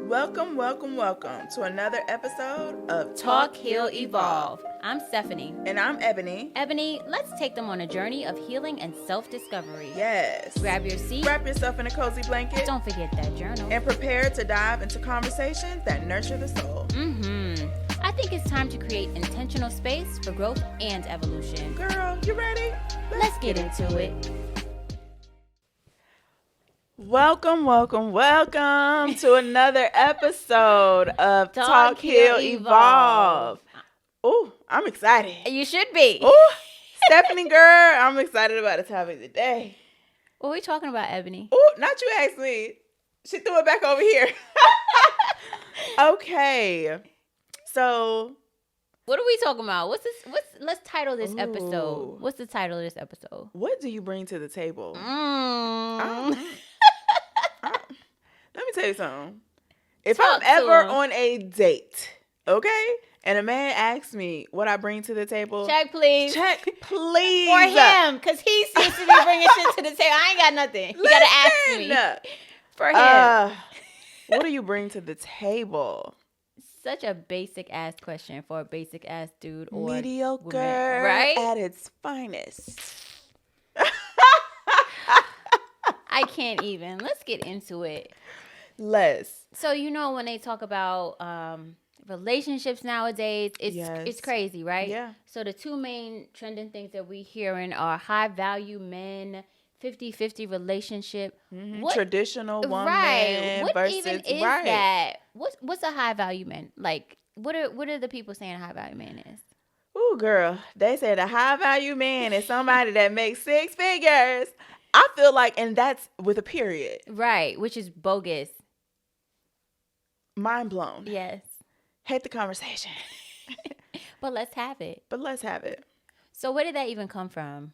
Welcome to another episode of Talk, Heal, Evolve. I'm Stephanie. And I'm Ebony. Ebony, let's take them on a journey of healing and self-discovery. Yes. Grab your seat. Wrap yourself in a cozy blanket. Don't forget that journal. And prepare to dive into conversations that nurture the soul. I think it's time to create intentional space for growth and evolution. Girl, you ready? Let's get into it. Welcome to another episode of Talk, Heal, Evolve. Oh, I'm excited. You should be. Oh, Stephanie, girl, I'm excited about the topic today. What are we talking about, Ebony? Oh, not you asked me. She threw it back over here. Okay. So, what are we talking about? Let's title this episode. What's the title of this episode? What do you bring to the table? Let me tell you something. If I'm ever on a date, okay, and a man asks me what I bring to the table, check, please. Check, please. For him, because he seems to be bringing shit to the table. I ain't got nothing. You got to ask me. For him. What do you bring to the table? Such a basic ass question for a basic ass dude or mediocre, woman, right? At its finest. I can't even. Let's get into it. So when they talk about relationships nowadays, it's crazy, right? Yeah. So the two main trending things that we hearing are high value men, 50-50 relationship. Traditional woman, right? What versus, even is that? What's a high value man? Like, what are the people saying a high value man is? Ooh, girl, they said a high value man is somebody that makes six figures. I feel like, and that's with a period. Right, which is bogus. Mind blown. Yes. Hate the conversation. But let's have it. So where did that even come from?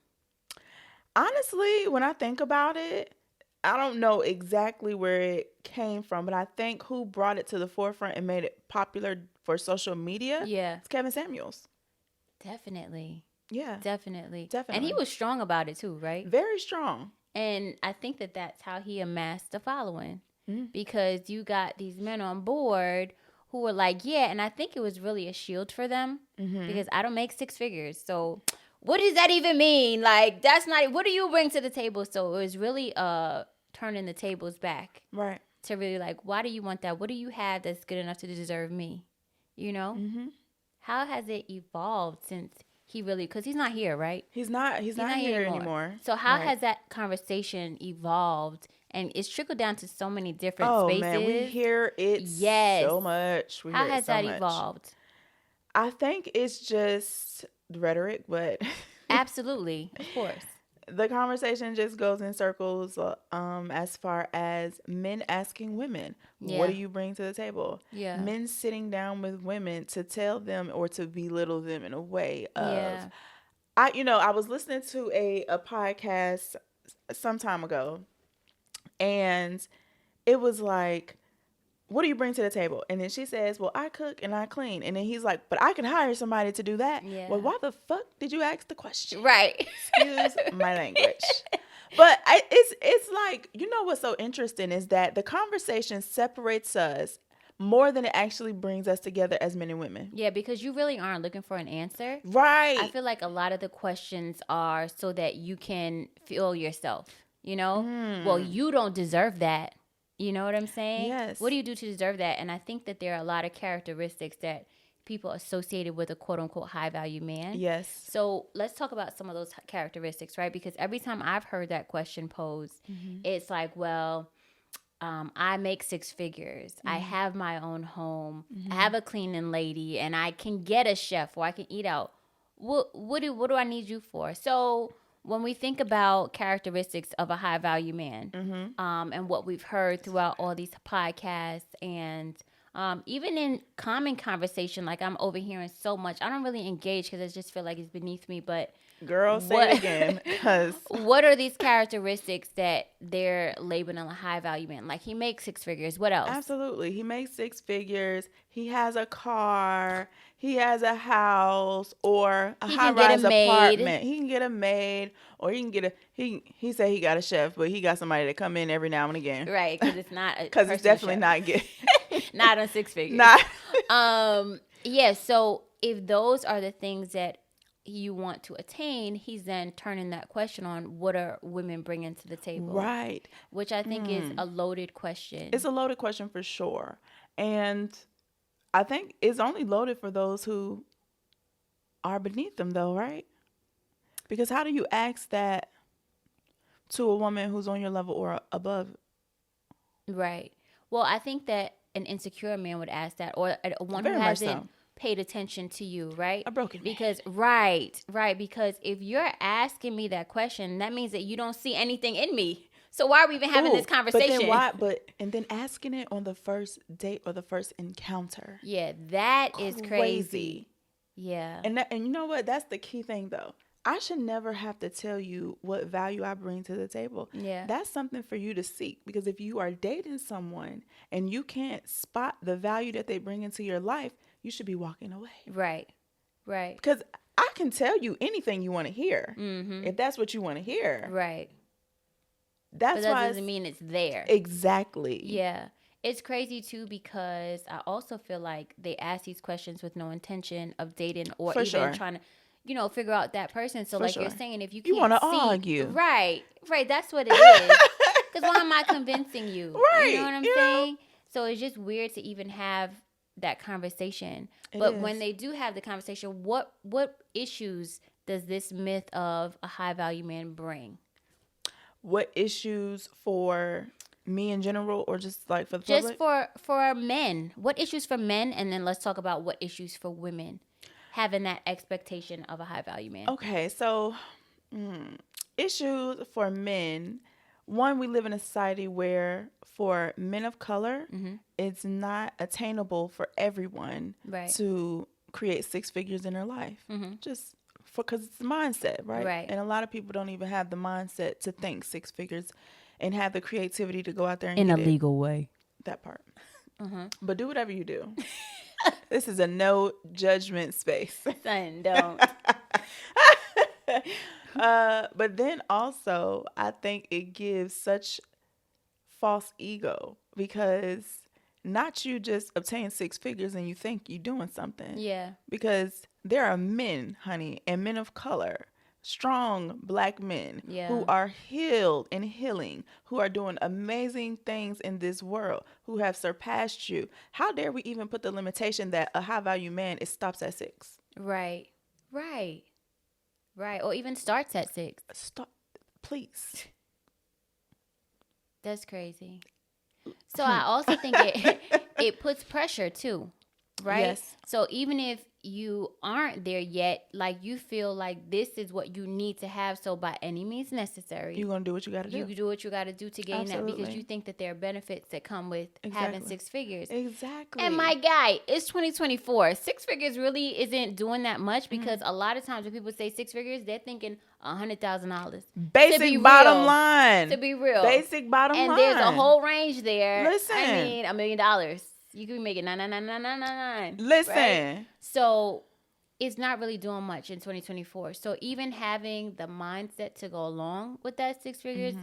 Honestly, when I think about it, I don't know exactly where it came from, but I think who brought it to the forefront and made it popular for social media? Yeah. It's Kevin Samuels. Definitely. Yeah. Definitely. Definitely. And he was strong about it too, right? Very strong. And I think that that's how he amassed the following. Because you got these men on board who were like, yeah, and I think it was really a shield for them because I don't make six figures. So what does that even mean? Like, that's not, what do you bring to the table? So it was really turning the tables back. Right. To really like, why do you want that? What do you have that's good enough to deserve me? You know? How has it evolved since he really, because he's not here, right? He's not here anymore. So how has that conversation evolved? And it's trickled down to so many different spaces. Oh, man, we hear it so much. How has that evolved? I think it's just rhetoric, but... Absolutely, of course. The conversation just goes in circles as far as men asking women, what do you bring to the table? Yeah. Men sitting down with women to tell them or to belittle them in a way of... I was listening to a podcast some time ago, and it was like, what do you bring to the table? And then she says, well, I cook and I clean. And then he's like, but I can hire somebody to do that. Yeah. Well, why the fuck did you ask the question? Right. Excuse my language. But it's like, what's so interesting is that the conversation separates us more than it actually brings us together as men and women. Yeah, because you really aren't looking for an answer. Right. I feel like a lot of the questions are so that you can feel yourself, Well, you don't deserve that. You know what I'm saying? Yes. What do you do to deserve that? And I think that there are a lot of characteristics that people associated with a quote-unquote high-value man. Yes. So let's talk about some of those characteristics, right? Because every time I've heard that question posed, it's like, well, I make six figures. I have my own home. I have a cleaning lady, and I can get a chef or I can eat out. What do I need you for? So when we think about characteristics of a high value man, and what we've heard throughout all these podcasts and even in common conversation, like I'm overhearing so much, I don't really engage because I just feel like it's beneath me. But girl, say it again. Because what are these characteristics that they're labeling a high value man? Like, he makes six figures. What else? Absolutely, he makes six figures. He has a car. He has a house or a high-rise apartment. He can get a maid, or he can get a he said he got a chef, but he got somebody to come in every now and again. Right, because it's not because it's definitely not Not on six figures. Not. Yeah. So if those are the things that you want to attain, he's then turning that question on what are women bringing to the table, Right? Which I think is a loaded question. It's a loaded question for sure, and I think it's only loaded for those who are beneath them, though, right? Because how do you ask that to a woman who's on your level or above? Right. Well, I think that an insecure man would ask that, or one Very who much hasn't so. paid attention to you, right? A broken man. Because right, because if you're asking me that question, that means that you don't see anything in me. So why are we even having this conversation? And then asking it on the first date or the first encounter. Yeah, that is crazy. Yeah. And you know what? That's the key thing, though. I should never have to tell you what value I bring to the table. Yeah. That's something for you to seek, because if you are dating someone and you can't spot the value that they bring into your life, you should be walking away. Right. Because I can tell you anything you want to hear, if that's what you want to hear. Right. But that doesn't mean it's there. Exactly. Yeah. It's crazy too, because I also feel like they ask these questions with no intention of dating or even trying to, figure out that person. So you're saying, if you can't want to see, argue. Right. That's what it is. Because why am I convincing you? Right. You know what I'm saying? So it's just weird to even have that conversation. But when they do have the conversation, what issues does this myth of a high value man bring? What issues for me in general, or just like for the public? Just for men. What issues for men? And then let's talk about what issues for women having that expectation of a high value man. Okay, so issues for men. One, we live in a society where for men of color, it's not attainable for everyone to create six figures in their life. Just because it's a mindset, right? And a lot of people don't even have the mindset to think six figures and have the creativity to go out there and in get a legal way. That part. But do whatever you do. This is a no judgment space. Son, don't. But then also, I think it gives such false ego, because not you just obtain six figures and you think you're doing something. Yeah. Because there are men, honey, and men of color, strong black men who are healed and healing, who are doing amazing things in this world, who have surpassed you. How dare we even put the limitation that a high value man stops at six? Right. Or even starts at six. Stop, please. That's crazy. So I also think it puts pressure too, right? Yes. So even if you aren't there yet, like you feel like this is what you need to have, so by any means necessary, you're gonna do what you gotta do. You do what you gotta do to gain that, because you think that there are benefits that come with having six figures. Exactly. And my guy, it's 2024. Six figures really isn't doing that much, because a lot of times when people say six figures, they're thinking $100,000. Basic bottom line. To be real. Basic bottom line. And there's a whole range there. Listen. I mean, $1 million. You can be making 99999. Listen. Right? So it's not really doing much in 2024. So even having the mindset to go along with that six figures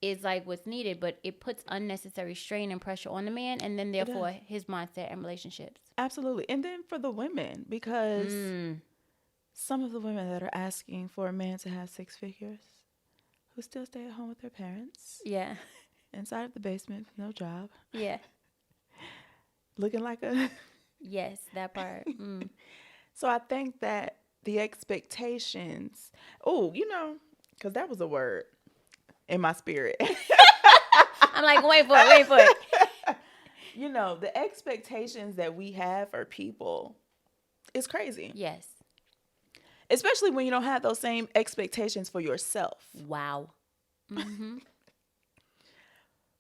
is like what's needed, but it puts unnecessary strain and pressure on the man, and then therefore his mindset and relationships. Absolutely. And then for the women, because some of the women that are asking for a man to have six figures, who still stay at home with their parents. Yeah. Inside of the basement with no job. Yeah. Looking like a... Yes, that part. So I think that the expectations... Oh, because that was a word in my spirit. I'm like, wait for it. The expectations that we have for people is crazy. Yes. Especially when you don't have those same expectations for yourself. Wow.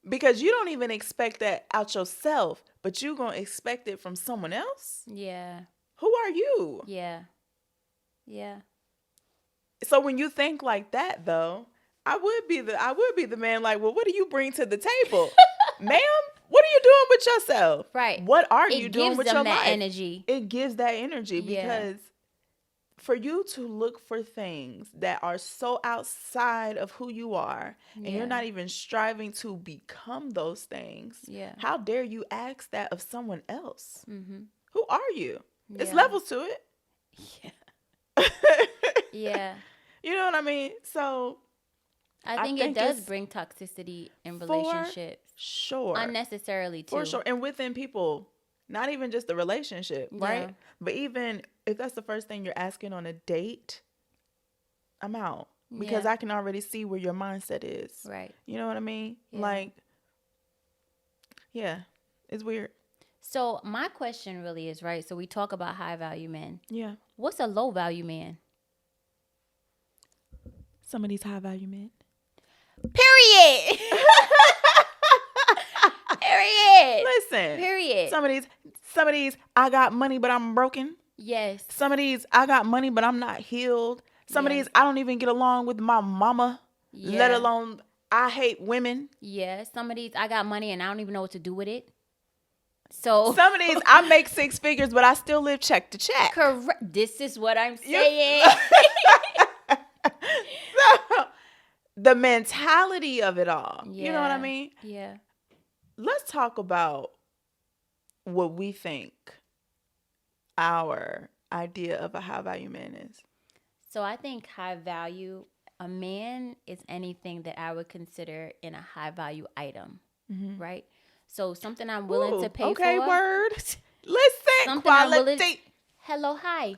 Because you don't even expect that out yourself, but you're going to expect it from someone else? Yeah. Who are you? Yeah. So when you think like that, though, I would be the man like, well, what do you bring to the table? Ma'am, what are you doing with yourself? Right. What are you doing with your life? Energy. It gives that energy because for you to look for things that are so outside of who you are, and you're not even striving to become those things, how dare you ask that of someone else? Who are you? It's levels to it. Yeah. You know what I mean? So I think it does bring toxicity in relationships. Sure. Unnecessarily, too. For sure. And within people, not even just the relationship, right? But even if that's the first thing you're asking on a date, I'm out. Because I can already see where your mindset is. Right. You know what I mean? Like, it's weird. So my question really is, right? So we talk about high value men. Yeah. What's a low value man? Some of these high value men. Period. Period. Listen. Period. Some of these, I got money, but I'm broken. Yes. Some of these, I got money, but I'm not healed. Some of these, I don't even get along with my mama, let alone I hate women. Yeah. Some of these, I got money and I don't even know what to do with it. So some of these, I make 6 figures, but I still live check to check. Correct. This is what I'm saying. So, the mentality of it all. You know what I mean? Yeah. Let's talk about what we think our idea of a high value man is. So I think high value, a man is anything that I would consider in a high value item, right? So something I'm willing to pay for. Okay, word. Listen, quality. Hello, hi.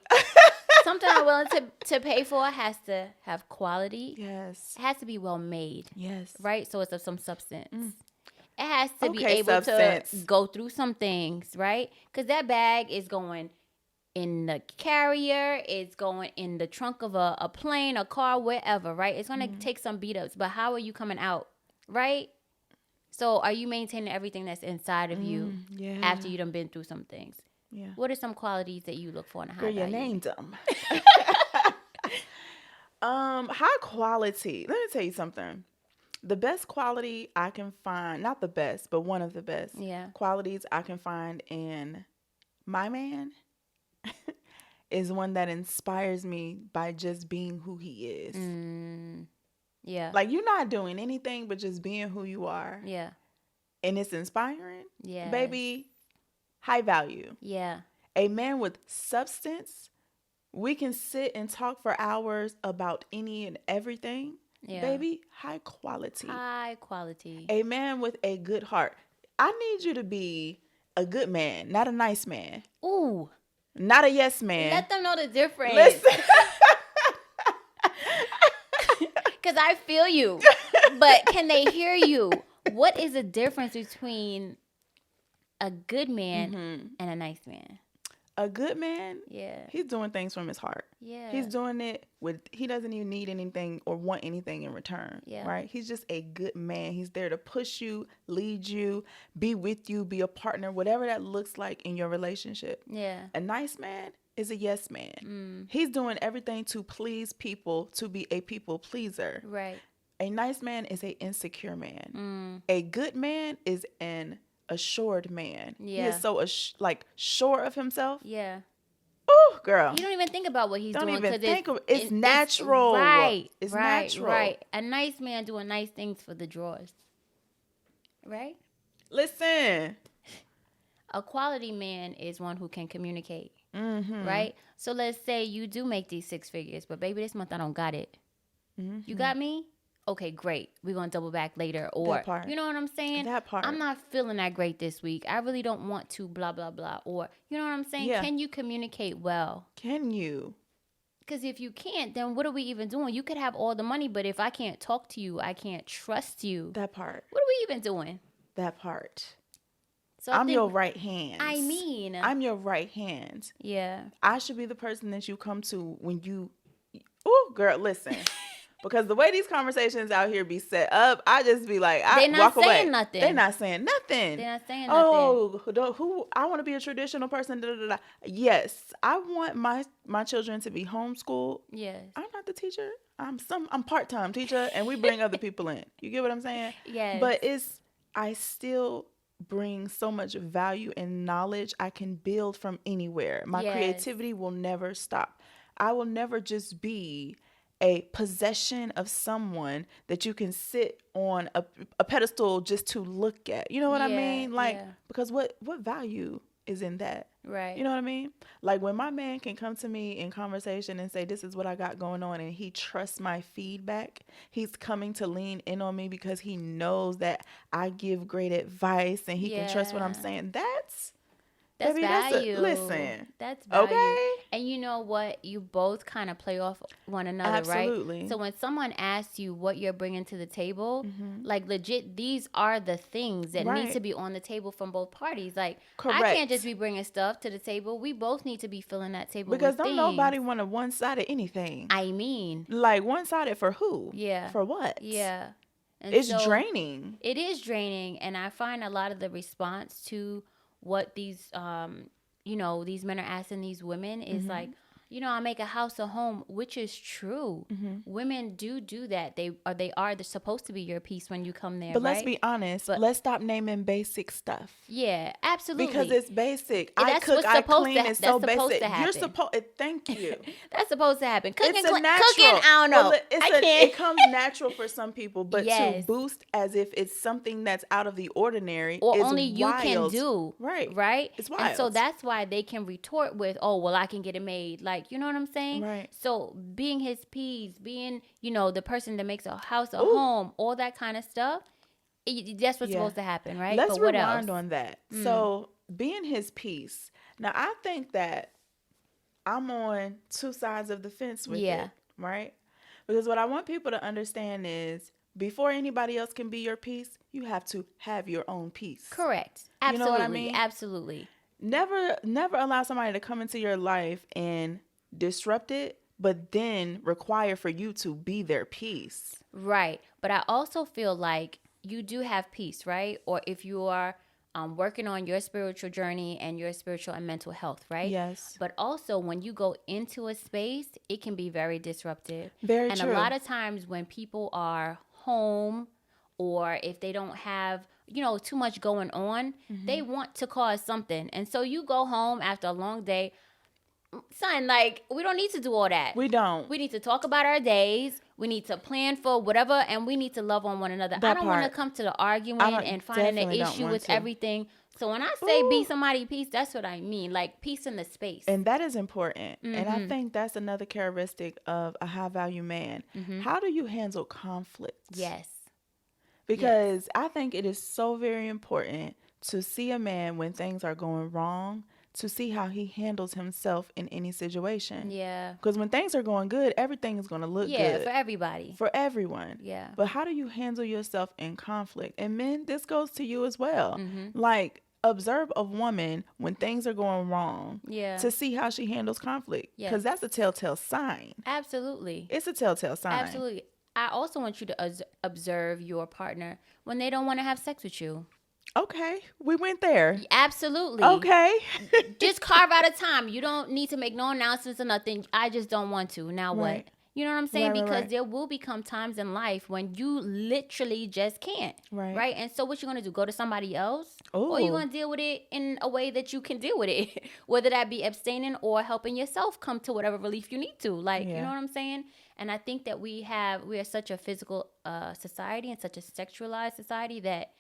Something I'm willing to pay for has to have quality. Yes. It has to be well made. Yes. Right? So it's of some substance. It has to be able to go through some things, right? Because that bag is going in the carrier, it's going in the trunk of a plane, a car, wherever, right? It's going to take some beat ups, but how are you coming out, right? So are you maintaining everything that's inside of you after you done been through some things? Yeah. What are some qualities that you look for in a high value? Girl, you named them. High quality. Let me tell you something. The best quality I can find, not the best, but one of the best qualities I can find in my man is one that inspires me by just being who he is. Yeah. Like, you're not doing anything but just being who you are. Yeah. And it's inspiring. Yeah. Baby, high value. Yeah. A man with substance, we can sit and talk for hours about any and everything. Yeah. Baby, high quality. High quality. A man with a good heart. I need you to be a good man, not a nice man. Ooh. Not a yes man. Let them know the difference. Listen. Because I feel you. But can they hear you? What is the difference between a good man and a nice man? A good man, he's doing things from his heart. Yeah. He's doing it he doesn't even need anything or want anything in return. Yeah. Right? He's just a good man. He's there to push you, lead you, be with you, be a partner, whatever that looks like in your relationship. Yeah. A nice man is a yes man. He's doing everything to please people, to be a people pleaser. Right. A nice man is an insecure man. A good man is an assured man. Yeah. He is so sure of himself. Yeah. Ooh, girl. You don't even think about what he's doing because it's natural. Right. It's natural. Right. A nice man doing nice things for the drawers. Right? Listen. A quality man is one who can communicate. Right? So let's say you do make these 6 figures, but baby, this month I don't got it. You got me? Okay, great. We're going to double back later. Or, you know what I'm saying? That part. I'm not feeling that great this week. I really don't want to blah, blah, blah. Or, you know what I'm saying? Yeah. Can you communicate well? Can you? Because if you can't, then what are we even doing? You could have all the money, but if I can't talk to you, I can't trust you. That part. What are we even doing? That part. So I'm your right hand. I'm your right hand. Yeah. I should be the person that you come to when you... Ooh, girl, listen. Because the way these conversations out here be set up, I just be like, I walk away. They're not saying nothing. They're not saying nothing. Oh, I want to be a traditional person. Da, da, da. Yes, I want my children to be homeschooled. Yes. I'm not the teacher. I'm part-time teacher, and we bring other people in. You get what I'm saying? Yes. But I still bring so much value and knowledge I can build from anywhere. My creativity will never stop. I will never just be a possession of someone that you can sit on a pedestal just to look at. You know what I Yeah, mean? Like, yeah. because what value is in that? Right. You know what I mean? Like when my man can come to me in conversation and say, this is what I got going on, and he trusts my feedback, he's coming to lean in on me because he knows that I give great advice and he can trust what I'm Yeah. saying. That's, That's baby, that's a, value. listen, That's value. okay? And you know what? You both kind of play off one another, right? Absolutely. So when someone asks you what you're bringing to the table, like legit, these are the things that need to Right. be on the table from both parties. Like, I can't just Correct. be bringing stuff to the table. We both need to be filling that table Because with don't things. nobody want a one-sided anything. I mean, Like one-sided for who? yeah. For what? Yeah. And It's so draining. it is draining, and I find a lot of the response to what these these men are asking these women is like, I make a house a home, which is true. Women do that. They're supposed to be your piece when you come there, But let's right? be honest. But Let's stop naming basic stuff. yeah, Because absolutely. it's basic. I That's cook, what's I supposed clean. to It's so that's supposed basic. to You're happen. supposed. Thank you. That's supposed to happen. Cooking, It's a cooking, natural. I don't know. Well, I can't. it comes natural for some people, but to Yes. boost as if it's something that's out of the ordinary Or is only you can wild. do. Right. It's wild. And so that's why they can retort with, oh, well, I can get it made. Like, you know what I'm saying? Right. So being his piece, being, the person that makes a house a Ooh. home, all that kind of stuff, that's what's supposed to happen, right? Let's but what rewind else? on that. So being his piece. Now I think that I'm on two sides of the fence with it, right? Because what I want people to understand is before anybody else can be your piece, you have to have your own piece. Correct. Absolutely. You know what I mean? Absolutely. Never allow somebody to come into your life and disrupt it, but then require for you to be their piece. Right. But I also feel like you do have peace, right? Or if you are working on your spiritual journey and your spiritual and mental health, right? Yes. But also when you go into a space, it can be very disruptive. Very and true. A lot of times when people are home or if they don't have, too much going on, they want to cause something. And so you go home after a long day, son, like, we don't need to do all that. We don't. We need to talk about our days. We need to plan for whatever, and we need to love on one another. I don't want to come to the arguing and finding an issue with everything. So when I say be somebody peace, that's what I mean. Like peace in the space. And that is important. And I think that's another characteristic of a high value man. How do you handle conflict? Yes. Because I think it is so very important to see a man when things are going wrong, to see how he handles himself in any situation. Yeah. Because when things are going good, everything is going to look good. Yeah, for everybody. For everyone. Yeah. But how do you handle yourself in conflict? And men, this goes to you as well. Like, observe a woman when things are going wrong. Yeah. To see how she handles conflict. Because that's a telltale sign. Absolutely. It's a telltale sign. Absolutely. I also want you to observe your partner when they don't want to have sex with you. Okay, we went there. Absolutely. Okay. Just carve out a time. You don't need to make no announcements or nothing. I just don't want to. Now what? You know what I'm saying? Because there will become times in life when you literally just can't. Right? And so what you going to do? Go to somebody else? Ooh. Or you going to deal with it in a way that you can deal with it? Whether that be abstaining or helping yourself come to whatever relief you need to. Like, you know what I'm saying? And I think that we are such a physical society and such a sexualized society that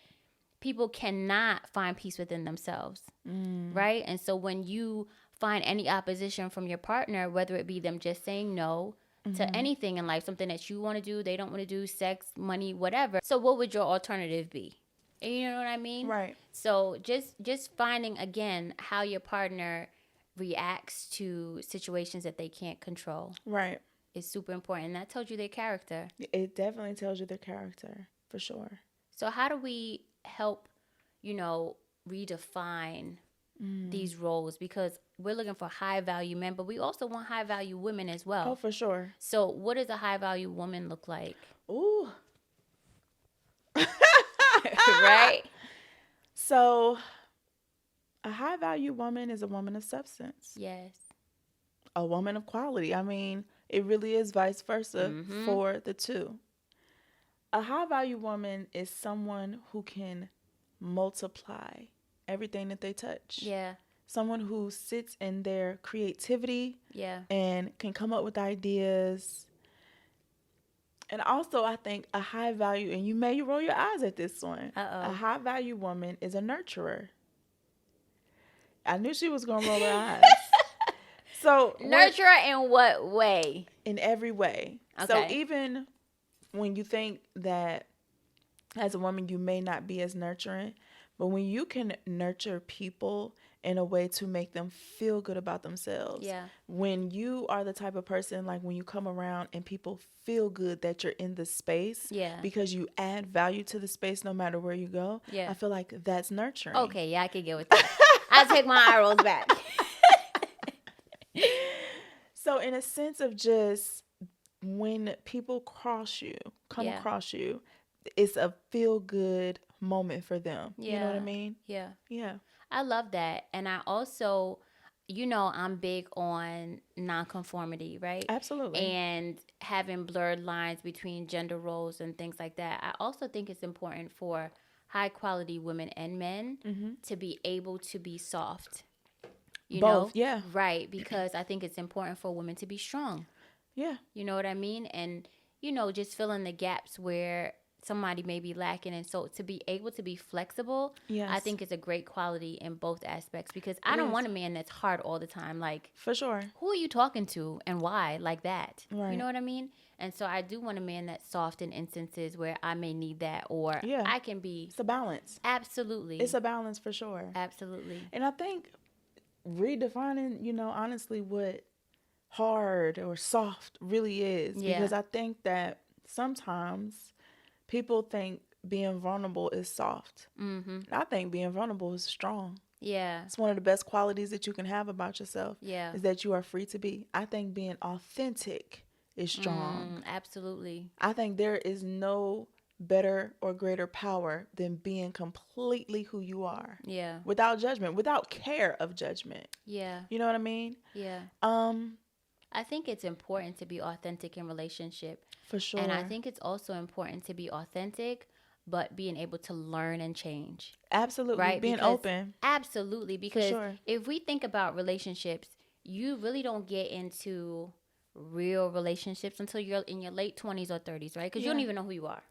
people cannot find peace within themselves, right? And so when you find any opposition from your partner, whether it be them just saying no to anything in life, something that you want to do, they don't want to do, sex, money, whatever. So what would your alternative be? You know what I mean? Right. So just finding, again, how your partner reacts to situations that they can't control. Right. Is super important. And that tells you their character. It definitely tells you their character, for sure. So how do we help, redefine these roles? Because we're looking for high value men, but we also want high value women as well. Oh, for sure. So what does a high value woman look like? Ooh. Right? So a high value woman is a woman of substance. Yes. A woman of quality. I mean, it really is vice versa for the two. A high value woman is someone who can multiply everything that they touch. Yeah. someone who sits in their creativity Yeah. and can come up with ideas. And also, I think a high value, and you may roll your eyes at this one, a high value woman is a nurturer. I knew she was going to roll her eyes. So nurturer in what way? In every way. Okay. So even when you think that as a woman you may not be as nurturing, but when you can nurture people in a way to make them feel good about themselves. Yeah. When you are the type of person, like when you come around and people feel good that you're in the space. Yeah. Because you add value to the space no matter where you go. Yeah. I feel like that's nurturing. Okay, yeah, I can get with that. I'll take my eye rolls back. So in a sense of just when people come across you, it's a feel good moment for them. Yeah. You know what I mean? Yeah. Yeah. I love that. And I also, I'm big on nonconformity, right? Absolutely. And having blurred lines between gender roles and things like that. I also think it's important for high quality women and men to be able to be soft. You know? Yeah. Right. Because I think it's important for women to be strong. Yeah. You know what I mean? And, just fill in the gaps where somebody may be lacking. And so to be able to be flexible, yes. I think is a great quality in both aspects, because I don't want a man that's hard all the time. Like, for sure. Who are you talking to and why like that? Right. You know what I mean? And so I do want a man that's soft in instances where I may need that, or I can be. It's a balance. Absolutely. It's a balance for sure. Absolutely. And I think redefining, honestly what hard or soft really is. Yeah. Because I think that sometimes people think being vulnerable is soft. Mm-hmm. I think being vulnerable is strong. Yeah. It's one of the best qualities that you can have about yourself. Yeah. Is that you are free to be. I think being authentic is strong. Absolutely. I think there is no better or greater power than being completely who you are. Yeah. Without judgment, without care of judgment. Yeah. You know what I mean? Yeah. I think it's important to be authentic in relationship. For sure. And I think it's also important to be authentic, but being able to learn and change. Absolutely. Right? Being open. Absolutely. Because if we think about relationships, you really don't get into real relationships until you're in your late 20s or 30s, right? Because you don't even know who you are.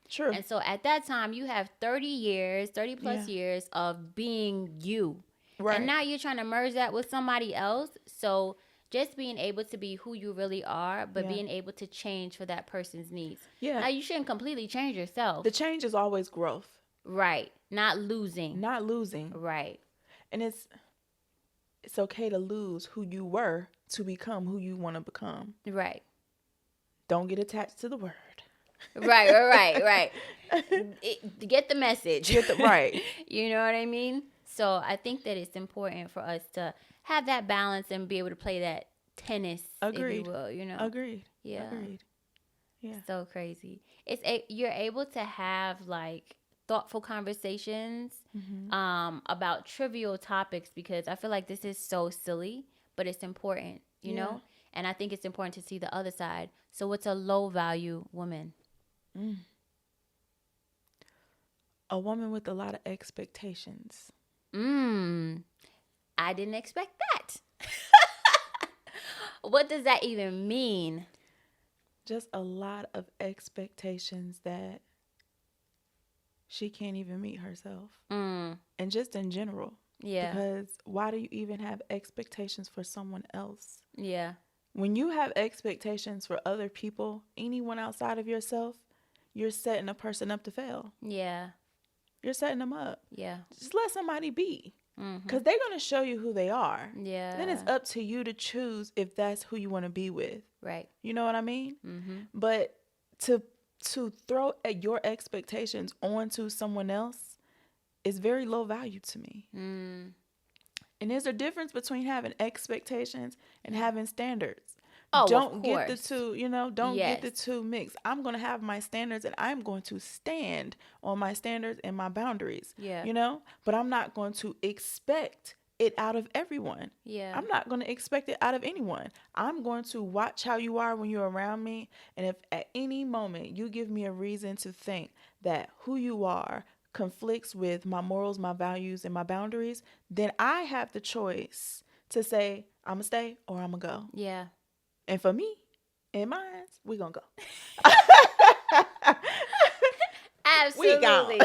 True. And so at that time, you have 30 plus years of being you. Right. And now you're trying to merge that with somebody else. So just being able to be who you really are, but being able to change for that person's needs. Yeah. Now, you shouldn't completely change yourself. The change is always growth. Right. Not losing. Not losing. Right. And it's okay to lose who you were to become who you want to become. Right. Don't get attached to the word. Right. Get the message. Right. You know what I mean? So I think that it's important for us to have that balance and be able to play that tennis, Agreed. if you will, Agreed. Yeah. Agreed. Yeah. So crazy. You're able to have like thoughtful conversations about trivial topics, because I feel like this is so silly, but it's important, you know? And I think it's important to see the other side. So what's a low value woman? A woman with a lot of expectations. I didn't expect that. What does that even mean? Just a lot of expectations that she can't even meet herself. And just in general. Yeah. Because why do you even have expectations for someone else? Yeah. When you have expectations for other people, anyone outside of yourself, you're setting a person up to fail. Yeah. You're setting them up. Yeah. Just let somebody be. Because they're going to show you who they are. Yeah. Then it's up to you to choose if that's who you want to be with. Right. You know what I mean? But to throw your expectations onto someone else is very low value to me. And there's a difference between having expectations and having standards. Oh, don't get the two, don't get the two mixed. I'm going to have my standards and I'm going to stand on my standards and my boundaries. Yeah. But I'm not going to expect it out of everyone. Yeah. I'm not going to expect it out of anyone. I'm going to watch how you are when you're around me. And if at any moment you give me a reason to think that who you are conflicts with my morals, my values, and my boundaries, then I have the choice to say, I'm going to stay or I'm going to go. Yeah. And for me, in my eyes, we going to go. Absolutely.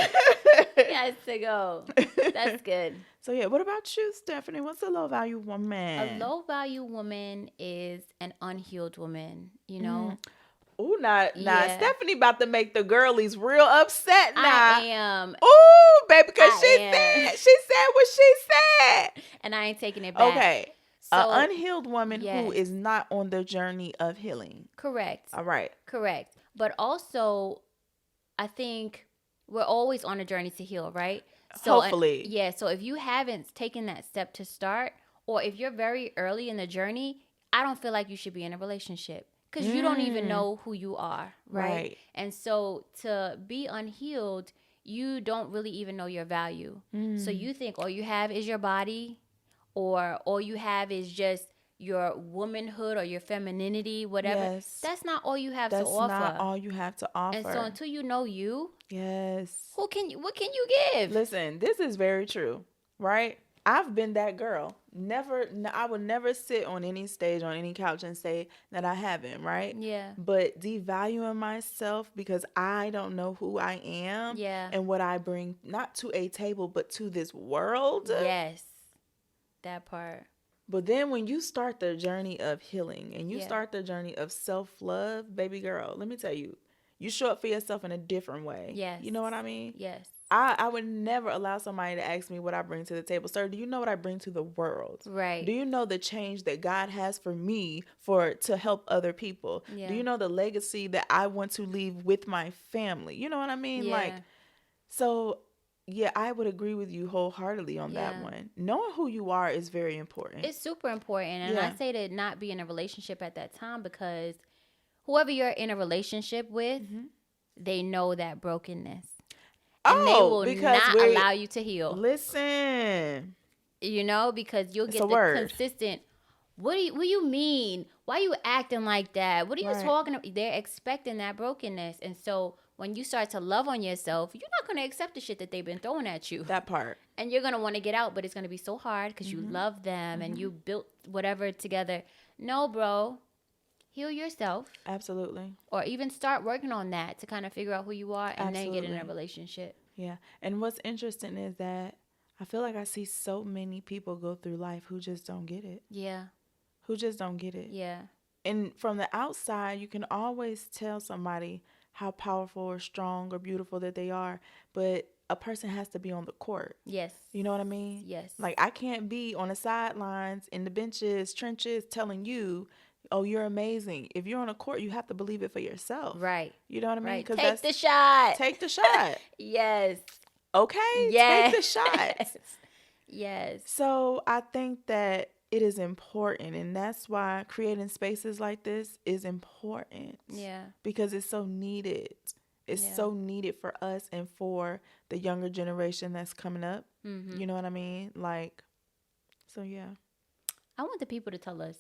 Yes, to go. That's good. So, yeah, what about you, Stephanie? What's a low value woman? A low value woman is an unhealed woman, you know? Ooh, nah, Stephanie about to make the girlies real upset now. I am. Ooh, baby, because she said what she said. And I ain't taking it back. Okay. So, an unhealed woman who is not on the journey of healing. Correct. All right. Correct. But also, I think we're always on a journey to heal, right? So, hopefully. So if you haven't taken that step to start, or if you're very early in the journey, I don't feel like you should be in a relationship. Because you don't even know who you are, right? And so to be unhealed, you don't really even know your value. So you think all you have is your body, or all you have is just your womanhood or your femininity, whatever. Yes. That's not all you have to offer. That's not all you have to offer. And so until you know you, what can you give? Listen, this is very true, right? I've been that girl. I would never sit on any stage, on any couch and say that I haven't, right? Yeah. But devaluing myself because I don't know who I am and what I bring, not to a table, but to this world. Yes. That part. But then when you start the journey of healing and you start the journey of self-love, baby girl, let me tell you, you show up for yourself in a different way. Yes. You know what I mean? Yes. I would never allow somebody to ask me what I bring to the table. Sir, do you know what I bring to the world? Right. Do you know the change that God has for me to help other people? Yeah. Do you know the legacy that I want to leave with my family? You know what I mean? Yeah. Yeah, I would agree with you wholeheartedly on that one. Knowing who you are is very important. It's super important. And I say to not be in a relationship at that time because whoever you're in a relationship with, they know that brokenness. And they will not allow you to heal. Listen. You know, because you'll get the consistent, what do you mean? Why are you acting like that? What are you talking about? They're expecting that brokenness. And so when you start to love on yourself, you're not going to accept the shit that they've been throwing at you. That part. And you're going to want to get out, but it's going to be so hard because you love them and you built whatever together. No, bro. Heal yourself. Absolutely. Or even start working on that to kind of figure out who you are and then get in a relationship. Yeah. And what's interesting is that I feel like I see so many people go through life who just don't get it. Yeah. Who just don't get it. Yeah. And from the outside, you can always tell somebody how powerful or strong or beautiful that they are. But a person has to be on the court. Yes. You know what I mean? Yes. Like I can't be on the sidelines, in the benches, trenches, telling you, oh, you're amazing. If you're on a court, you have to believe it for yourself. Right. You know what I mean? Right. Take the shot. Take the shot. Yes. Okay? Yes. Take the shot. Yes. So I think that it is important, and that's why creating spaces like this is important. Yeah. Because it's so needed. It's so needed for us and for the younger generation that's coming up. Mm-hmm. You know what I mean? Like, so yeah. I want the people to tell us,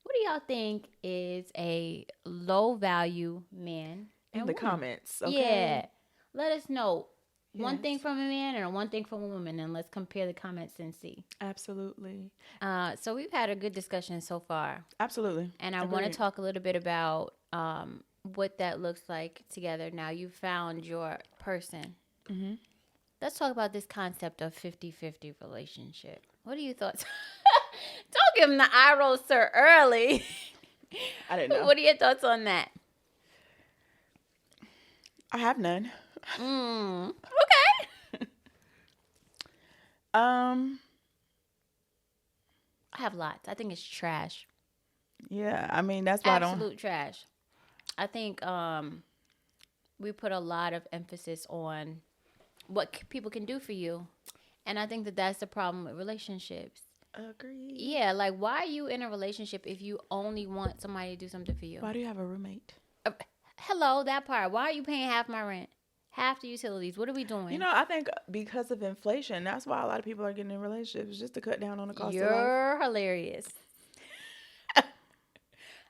what do y'all think is a low value man? In the comments. Okay. Yeah. Let us know. Yes. One thing from a man and one thing from a woman, and let's compare the comments and see. Absolutely. So we've had a good discussion so far. Absolutely. And I want to talk a little bit about what that looks like together. Now you found your person. Mm-hmm. Let's talk about this concept of 50-50 relationship. What are your thoughts? Don't give him the eye roll so early. I didn't know. What are your thoughts on that? I have none. Okay. I have lots. I think it's trash. Yeah, I mean that's why absolute trash. I think we put a lot of emphasis on what people can do for you, and I think that that's the problem with relationships. Agreed. Yeah, like why are you in a relationship if you only want somebody to do something for you? Why do you have a roommate? Hello, that part. Why are you paying half my rent? Half the utilities. What are we doing? You know, I think because of inflation, that's why a lot of people are getting in relationships, just to cut down on the cost of life. You're hilarious.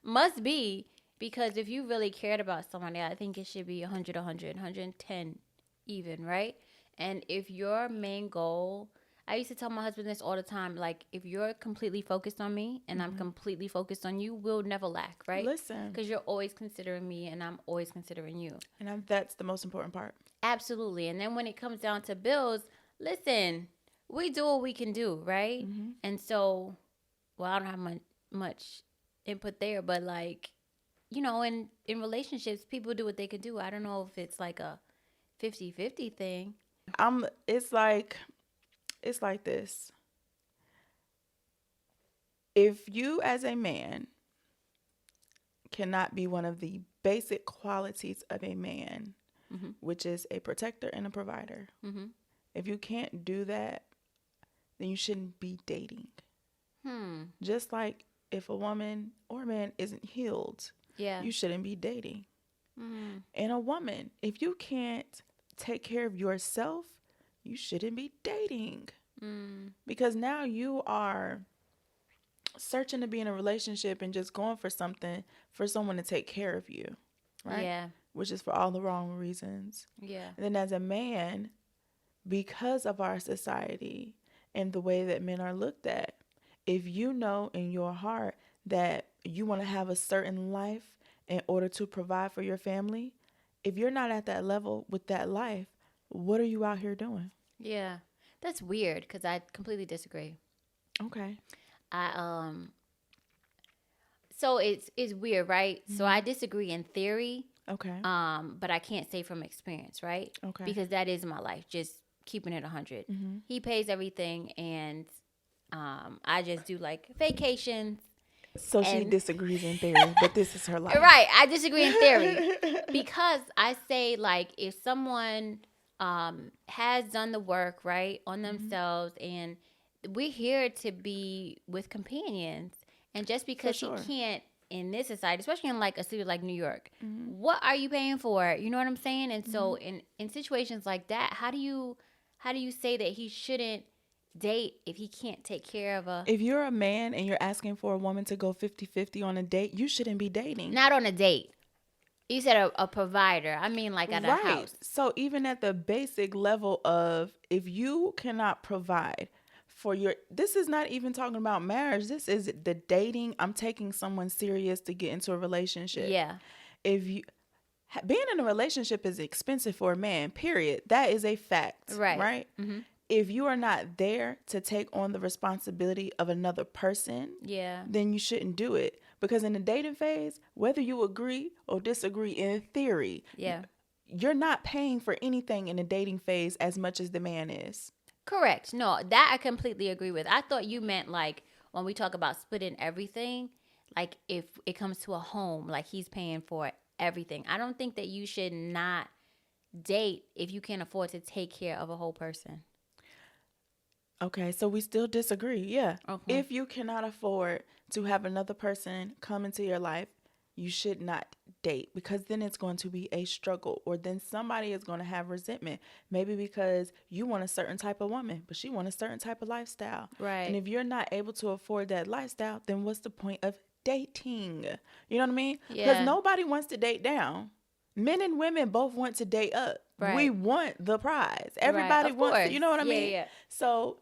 Must be, because if you really cared about somebody, I think it should be 100, 100, 110 even, right? And if your main goal, I used to tell my husband this all the time, like, if you're completely focused on me and I'm completely focused on you, we'll never lack, right? Listen. Because you're always considering me and I'm always considering you. And that's the most important part. Absolutely. And then when it comes down to bills, listen, we do what we can do, right? And so, well, I don't have much input there, but like, you know, in relationships, people do what they can do. I don't know if it's like a 50-50 thing. It's like this. If you as a man cannot be one of the basic qualities of a man, which is a protector and a provider, if you can't do that, then you shouldn't be dating. Just like if a woman or man isn't healed, you shouldn't be dating. And a woman, if you can't take care of yourself, you shouldn't be dating. Because now you are searching to be in a relationship and just going for something for someone to take care of you, right? Yeah. Which is for all the wrong reasons. Yeah. And then as a man, because of our society and the way that men are looked at, if you know in your heart that you want to have a certain life in order to provide for your family, if you're not at that level with that life, what are you out here doing? Yeah. That's weird because I completely disagree. Okay. So it's weird, right? So I disagree in theory. Okay. But I can't say from experience, right? Okay. Because that is my life, just keeping it 100. He pays everything, and I just do like vacations. So she disagrees in theory, but this is her life. Right. I disagree in theory because I say, like, if someone has done the work, right, on themselves, and we're here to be with companions, and just because he can't in this society, especially in like a city like New York, what are you paying for? You know what I'm saying? And so in situations like that, how do you say that he shouldn't date if he can't take care of a... If you're a man and you're asking for a woman to go 50-50 on a date, you shouldn't be dating. Not on a date. You said a provider. I mean, like at a house. So even at the basic level of, if you cannot provide for your... This is not even talking about marriage. This is the dating. I'm taking someone serious to get into a relationship. Yeah. If you... Being in a relationship is expensive for a man, period. That is a fact. Right? If you are not there to take on the responsibility of another person, then you shouldn't do it. Because in the dating phase, whether you agree or disagree in theory, you're not paying for anything in the dating phase as much as the man is. Correct. No, that I completely agree with. I thought you meant like when we talk about splitting everything, like if it comes to a home, like he's paying for everything. I don't think that you should not date if you can't afford to take care of a whole person. Okay, so we still disagree. Yeah. Okay. If you cannot afford to have another person come into your life, you should not date, because then it's going to be a struggle, or then somebody is going to have resentment. Maybe because you want a certain type of woman, but she wants a certain type of lifestyle. Right. And if you're not able to afford that lifestyle, then what's the point of dating? You know what I mean? Because nobody wants to date down. Men and women both want to date up. Right. We want the prize. Everybody wants to, you know what I mean? Yeah. So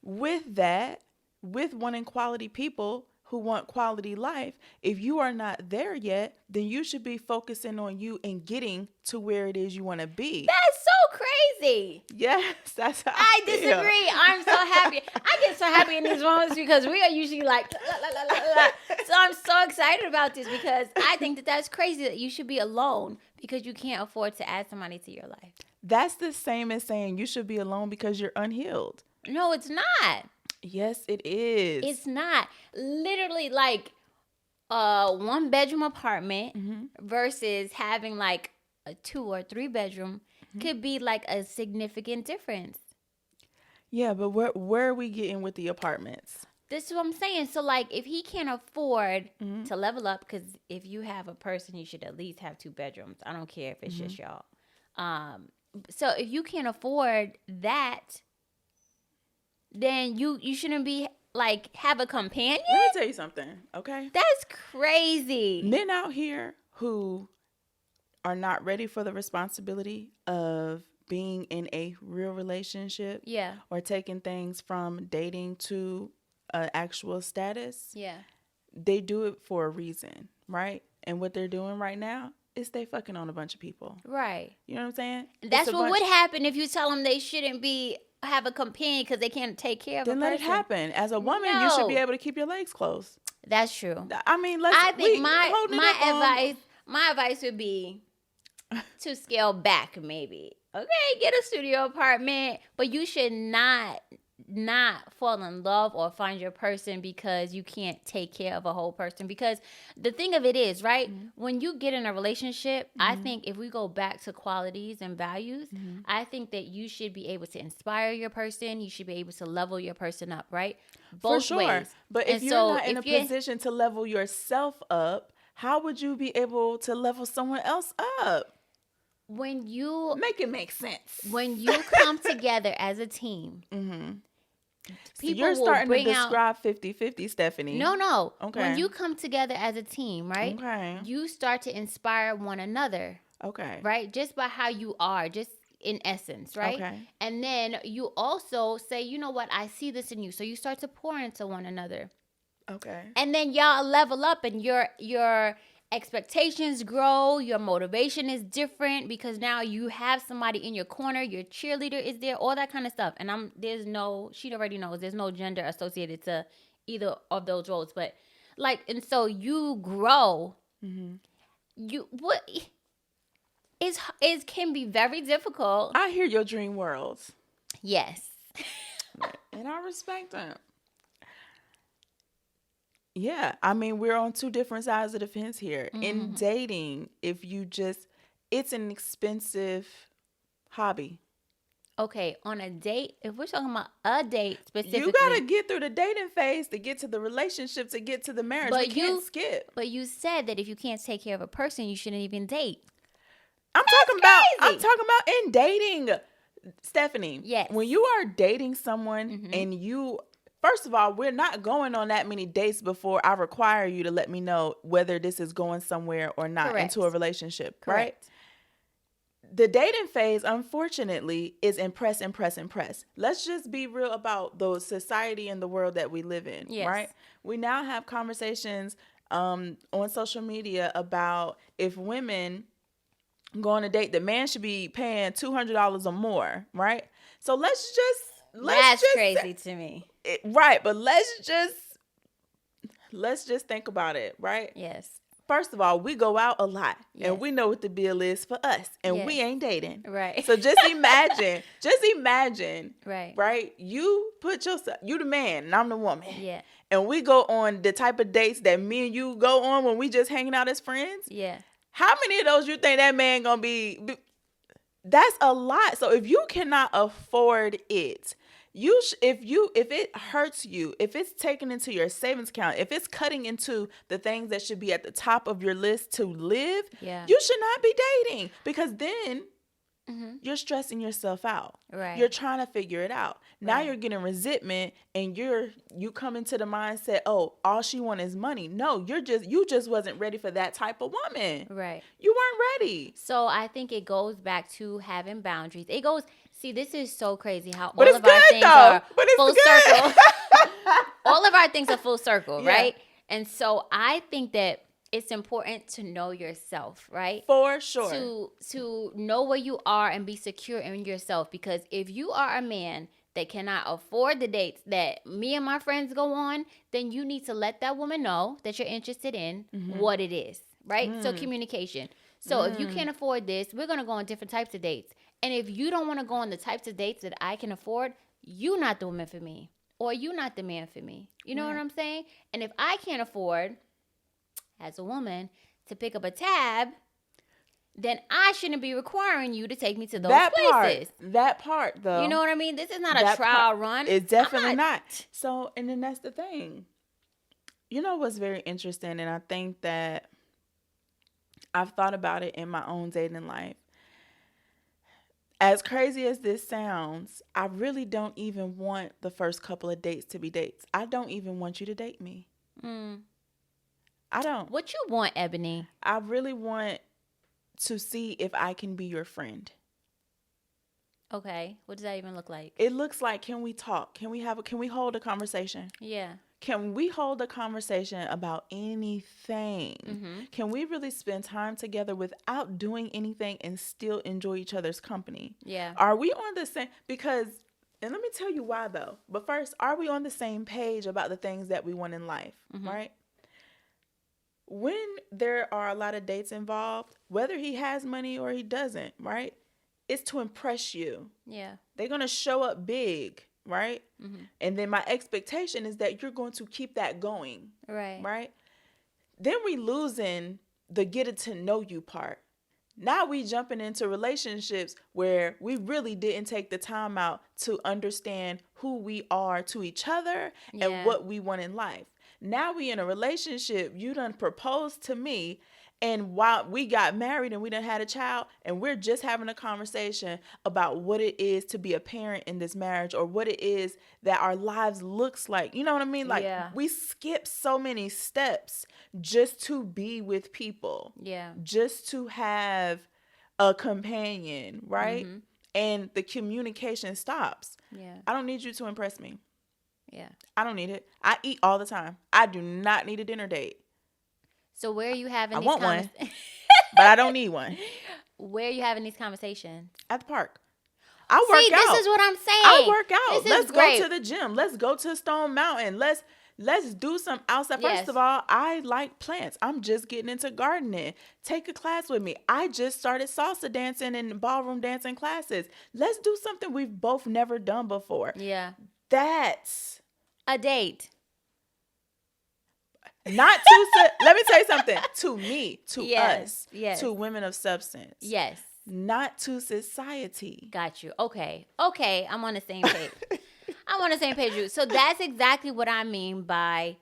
with that, with wanting quality people who want quality life, if you are not there yet, then you should be focusing on you and getting to where it is you want to be. That's so crazy. Yes, that's how I disagree. I'm so happy. I get so happy in these moments because we are usually like, la, la, la, la, la. So I'm so excited about this because I think that that's crazy that you should be alone because you can't afford to add somebody to your life. That's the same as saying you should be alone because you're unhealed. No, it's not. Yes, it is. It's not. Literally, like a 1-bedroom apartment versus having like a 2 or 3 bedroom could be like a significant difference. Yeah, but where are we getting with the apartments? This is what I'm saying. So like if he can't afford to level up, because if you have a person, you should at least have 2 bedrooms. I don't care if it's just y'all. So if you can't afford that, then you shouldn't be like have a companion. Let me tell you something, okay? That's crazy. Men out here who are not ready for the responsibility of being in a real relationship, yeah, or taking things from dating to an actual status, yeah, they do it for a reason, right? And what they're doing right now is they fucking on a bunch of people. right. You know what I'm saying? That's what would happen if you tell them they shouldn't have a companion because they can't take care of a person. Then let it happen. As a woman, you should be able to keep your legs closed. That's true. I mean, I think my advice would be to scale back, maybe. Okay, get a studio apartment, but you should not fall in love or find your person because you can't take care of a whole person. Because the thing of it is, right, when you get in a relationship, I think if we go back to qualities and values, I think that you should be able to inspire your person. You should be able to level your person up, right? Both For sure. ways. But if you're not in a position to level yourself up, how would you be able to level someone else up? When you make it make sense. When you come together as a team, so you're starting to describe 50-50, Stephanie. No. Okay. When you come together as a team, right? Okay. You start to inspire one another. Okay. Right? Just by how you are, just in essence, right? Okay. And then you also say, you know what? I see this in you. So you start to pour into one another. Okay. And then y'all level up and your expectations grow, your motivation is different because now you have somebody in your corner, your cheerleader is there, all that kind of stuff. And she already knows there's no gender associated to either of those roles, but and so you grow. It can be very difficult. I hear your dream worlds. Yes. And I respect them. Yeah, I mean, we're on two different sides of the fence here. In dating, it's an expensive hobby. Okay, on a date, if we're talking about a date specifically. You got to get through the dating phase to get to the relationship, to get to the marriage. But you can't skip. But you said that if you can't take care of a person, you shouldn't even date. I'm talking about in dating, Stephanie. Yes. When you are dating someone and first of all, we're not going on that many dates before I require you to let me know whether this is going somewhere or not. Correct. Into a relationship. Correct. Right? The dating phase, unfortunately, is impress. Let's just be real about the society and the world that we live in. Yes. Right? We now have conversations on social media about if women go on a date, the man should be paying $200 or more. Right? So that's crazy to me. Right, but let's just think about it, right? Yes. First of all, we go out a lot, and we know what the bill is for us, and we ain't dating. Right. So just imagine, right? You the man, and I'm the woman. Yeah. And we go on the type of dates that me and you go on when we just hanging out as friends. Yeah. How many of those you think that man gonna be? That's a lot. So if you cannot afford it, if it hurts you, if it's taken into your savings account, if it's cutting into the things that should be at the top of your list to live, you should not be dating, because then you're stressing yourself out. Right. You're trying to figure it out. Now you're getting resentment, and you come into the mindset, oh, all she wants is money. No, you just wasn't ready for that type of woman. Right. You weren't ready. So I think it goes back to having boundaries. See, this is so crazy how all of our things are full circle. All of our things are full circle, right? And so I think that it's important to know yourself, right? For sure. To know where you are and be secure in yourself. Because if you are a man that cannot afford the dates that me and my friends go on, then you need to let that woman know that you're interested in what it is, right? So communication. So if you can't afford this, we're going to go on different types of dates. And if you don't want to go on the types of dates that I can afford, you're not the woman for me. Or you're not the man for me. You know what I'm saying? And if I can't afford, as a woman, to pick up a tab, then I shouldn't be requiring you to take me to those places. That part, though. You know what I mean? This is not a trial run. It's definitely not. So, and then that's the thing. You know what's very interesting, and I think that I've thought about it in my own dating life. As crazy as this sounds, I really don't even want the first couple of dates to be dates. I don't even want you to date me. I don't. What you want, Ebony? I really want to see if I can be your friend. Okay. What does that even look like? It looks like, can we talk? Can we hold a conversation? Yeah. Can we hold a conversation about anything? Can we really spend time together without doing anything and still enjoy each other's company? Yeah. Are we on the same? Because, and let me tell you why though. But first, are we on the same page about the things that we want in life? Right? When there are a lot of dates involved, whether he has money or he doesn't, right? It's to impress you. Yeah. They're going to show up big, right? And then my expectation is that you're going to keep that going. Right. Right? Then we losing the get to know you part. Now we jumping into relationships where we really didn't take the time out to understand who we are to each other and what we want in life. Now we in a relationship, you done proposed to me, and while we got married and we done had a child, and we're just having a conversation about what it is to be a parent in this marriage, or what it is that our lives looks like. You know what I mean? Like, we skip so many steps just to be with people. Yeah. Just to have a companion, right? And the communication stops. Yeah. I don't need you to impress me. Yeah. I don't need it. I eat all the time. I do not need a dinner date. So where are you having I these want one, but I don't need one. Where are you having these conversations? At the park. I work out. This is what I'm saying. I work out. Let's great. go to the gym. Let's go to Stone Mountain. Let's do some outside. Yes. First of all, I like plants. I'm just getting into gardening. Take a class with me. I just started salsa dancing and ballroom dancing classes. Let's do something we've both never done before. Yeah. That's a date. Not to let me tell you something. To me, to us, to women of substance. Yes. Not to society. Got you. Okay. I'm on the same page. I'm on the same page with you. So that's exactly what I mean by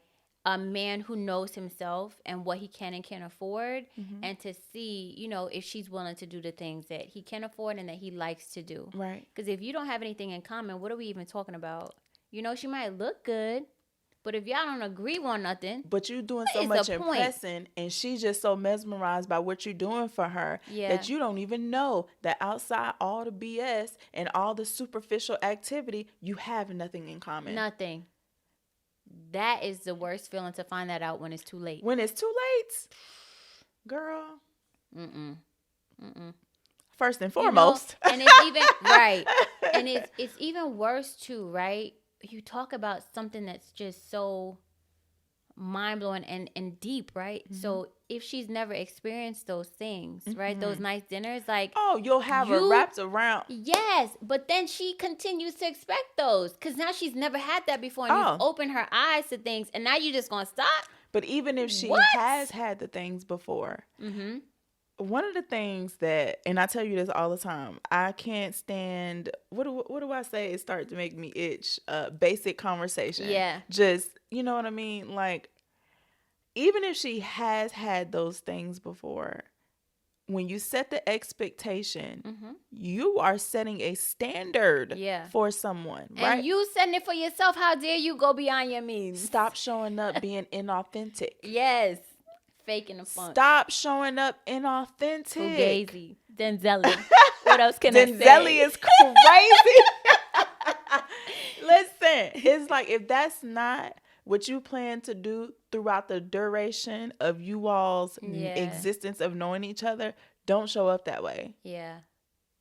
a man who knows himself and what he can and can't afford, and to see, if she's willing to do the things that he can afford and that he likes to do. Right. Because if you don't have anything in common, what are we even talking about? She might look good, but if y'all don't agree on nothing, but you doing so much impressing, and she's just so mesmerized by what you're doing for her that you don't even know that outside all the BS and all the superficial activity, you have nothing in common. Nothing. That is the worst feeling, to find that out when it's too late. When it's too late, girl. First and foremost, and it's even right, and it's even worse too, right? You talk about something that's just so mind-blowing and deep, right? So if she's never experienced those things, right, those nice dinners, like, you'll have her wrapped around. Yes, but then she continues to expect those, because now she's never had that before, and you've opened her eyes to things, and now you're just gonna stop. But even if she has had the things before, one of the things that, and I tell you this all the time, I can't stand, what do I say? It starts to make me itch. Basic conversation. Yeah. Just, you know what I mean? Like, even if she has had those things before, when you set the expectation, you are setting a standard for someone, right? And you setting it for yourself. How dare you go beyond your means? Stop showing up being inauthentic. Yes. Faking the funk. Stop showing up inauthentic. Fugazi. Denzelli. What else can I say? Denzelli is crazy. Listen, it's like, if that's not what you plan to do throughout the duration of you all's existence of knowing each other, don't show up that way. Yeah.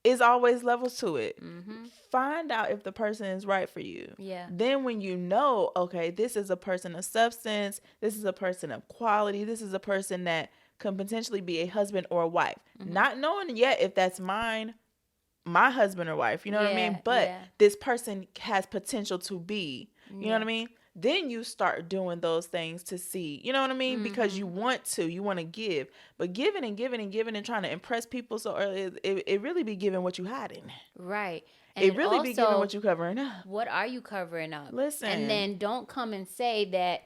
It's always levels to it. Find out if the person is right for you. Yeah. Then when you know, okay, this is a person of substance, this is a person of quality, this is a person that can potentially be a husband or a wife. Not knowing yet if that's my husband or wife, you know what I mean? But this person has potential to be, you know what I mean? Then you start doing those things to see, you know what I mean? Because you want to give, but giving and giving and giving and trying to impress people so early, it really be giving what you hiding. Right. And it really be giving what you covering up. What are you covering up? Listen. And then don't come and say that,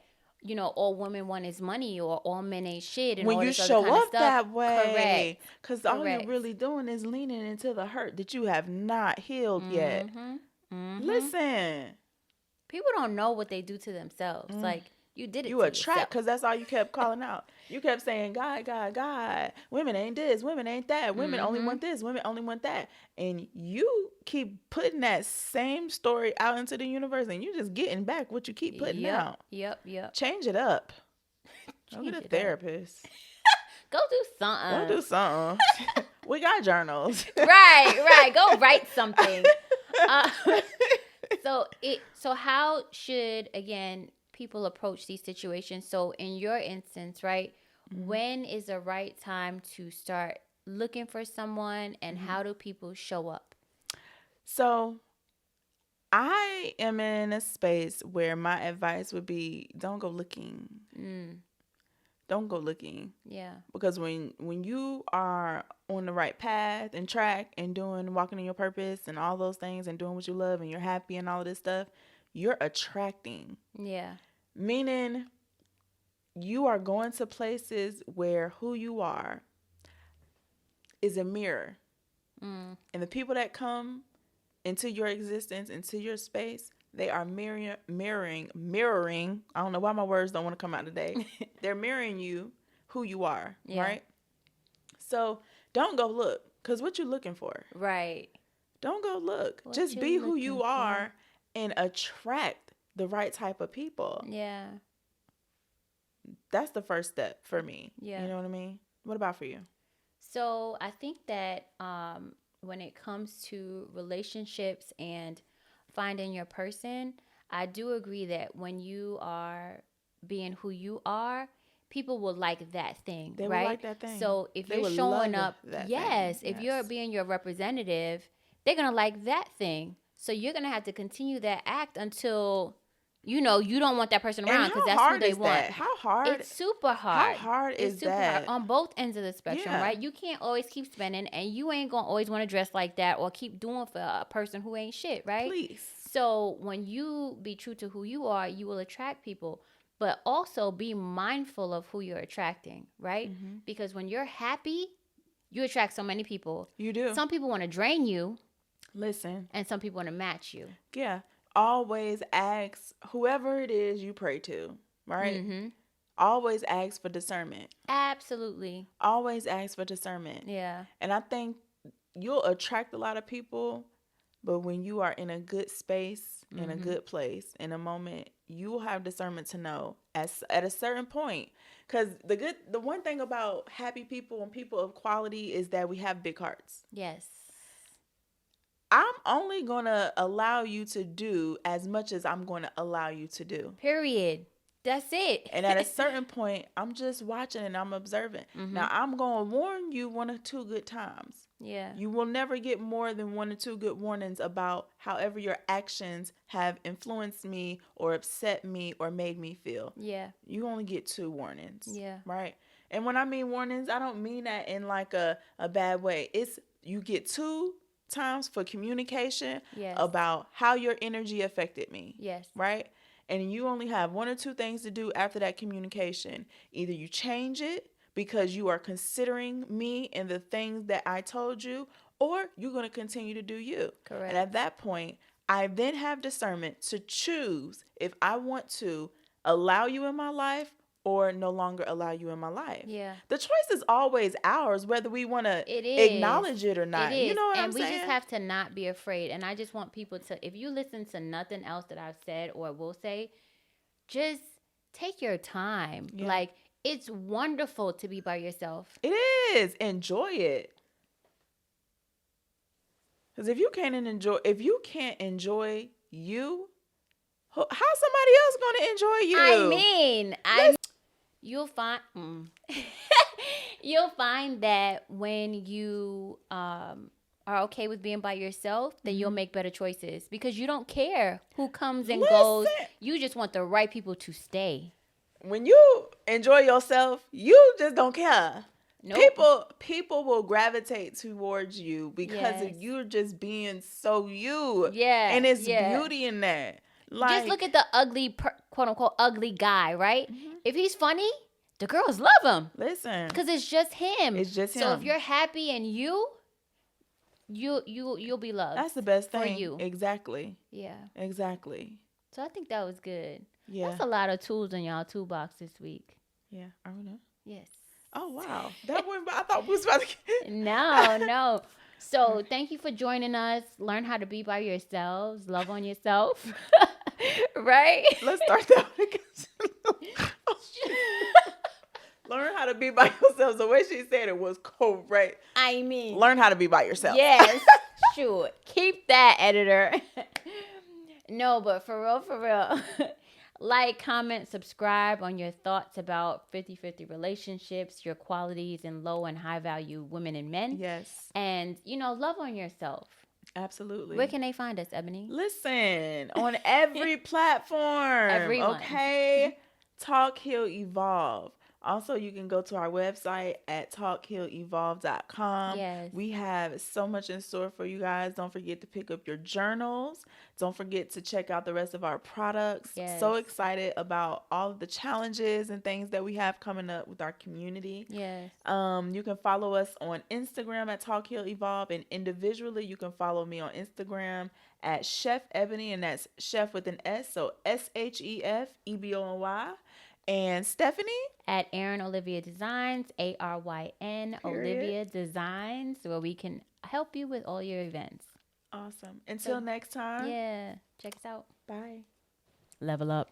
all women want is money, or all men ain't shit. And when all you this show other kind up of stuff. that way. Correct. Because all you're really doing is leaning into the hurt that you have not healed yet. Listen. People don't know what they do to themselves. Like, You did it You to attract, yourself. because that's all you kept calling out. You kept saying, God, God, God. Women ain't this. Women ain't that. Women only want this. Women only want that. And you keep putting that same story out into the universe, and you just getting back what you keep putting out. Yep. Change it up. Go get a therapist. Go do something. Go do something. We got journals. Right. Go write something. So how should, again, people approach these situations? So in your instance, right, when is the right time to start looking for someone, and how do people show up? So I am in a space where my advice would be, don't go looking. Don't go looking. Yeah. Because when you are on the right path and track and walking in your purpose and all those things and doing what you love and you're happy and all of this stuff, you're attracting. Yeah. Meaning you are going to places where who you are is a mirror. And the people that come into your existence, into your space, they are mirroring. I don't know why my words don't want to come out today. They're mirroring you, who you are, right? So don't go look, because what you looking for? Right. Don't go look. Just be who you are and attract the right type of people. Yeah. That's the first step for me. Yeah. You know what I mean? What about for you? So I think that when it comes to relationships and finding your person, I do agree that when you are being who you are, people will like that thing, They right? will like that thing. So if They you're would showing love up, that yes, thing. if you're being your representative, they're going to like that thing. So you're going to have to continue that act until, you don't want that person around, because that's who they want. How hard? It's super hard. How hard it's is super that? hard on both ends of the spectrum, Yeah. right? You can't always keep spending, and you ain't going to always want to dress like that or keep doing for a person who ain't shit, right? Please. So when you be true to who you are, you will attract people. But also be mindful of who you're attracting, right? Because when you're happy, you attract so many people. You do. Some people want to drain you. Listen. And some people want to match you. Yeah. Always ask whoever it is you pray to, right? Always ask for discernment. Absolutely. Always ask for discernment. Yeah. And I think you'll attract a lot of people, but when you are in a good space, in a good place, in a moment, you will have discernment to know at a certain point. Because the one thing about happy people and people of quality is that we have big hearts. Yes. I'm only going to allow you to do as much as I'm going to allow you to do. Period. That's it. And at a certain point, I'm just watching and I'm observing. Now, I'm going to warn you 1 or 2 good times. Yeah. You will never get more than 1 or 2 good warnings about however your actions have influenced me or upset me or made me feel. Yeah. You only get 2 warnings. Yeah. Right? And when I mean warnings, I don't mean that in like a bad way. It's you get 2 times for communication about how your energy affected me. Yes. Right? And you only have 1 or 2 things to do after that communication. Either you change it because you are considering me and the things that I told you, or you're going to continue to do you. Correct. And at that point, I then have discernment to choose if I want to allow you in my life or no longer allow you in my life. Yeah. The choice is always ours, whether we want to acknowledge it or not. It is. You know what I'm saying? And we just have to not be afraid. And I just want people to, if you listen to nothing else that I've said or will say, just take your time. Yeah. Like, it's wonderful to be by yourself. It is. Enjoy it. Because if you can't enjoy you, how's somebody else going to enjoy you? You'll find you'll find that when you are okay with being by yourself, then you'll make better choices because you don't care who comes and goes. You just want the right people to stay. When you enjoy yourself, you just don't care. Nope. People will gravitate towards you because of you just being so you. Yeah. And it's beauty in that. Like, just look at the ugly, quote unquote, ugly guy, right? If he's funny, the girls love him. Listen. Because it's just him. It's just him. So if you're happy and you'll be loved. That's the best thing. For you. Exactly. Yeah. Exactly. So I think that was good. Yeah. That's a lot of tools in y'all toolbox this week. Yeah. Are we not? Yes. Oh, wow. That one, I thought we was about to get... No. So thank you for joining us. Learn how to be by yourselves. Love on yourself. Right? Let's start that one. Learn how to be by yourself. The way she said it was correct. I mean, learn how to be by yourself. Yes. Sure. Keep that, editor. No, but for real. Like, comment, subscribe on your thoughts about 50-50 relationships, your qualities, and low and high value women and men. Yes. And, love on yourself. Absolutely. Where can they find us, Ebony? Listen, on every platform. Everyone. Okay. Talk, Heal, Evolve. Also, you can go to our website at talkhealevolve.com. Yes. We have so much in store for you guys. Don't forget to pick up your journals. Don't forget to check out the rest of our products. Yes. So excited about all of the challenges and things that we have coming up with our community. Yes. You can follow us on Instagram at Talk Heal Evolve, and individually you can follow me on Instagram at Chef Ebony, and that's Chef with an S, so SHEFEBONY. And Stephanie at Aaron Olivia Designs, ARYN Olivia Designs, where we can help you with all your events. Awesome. Until next time. Yeah. Check us out. Bye. Level up.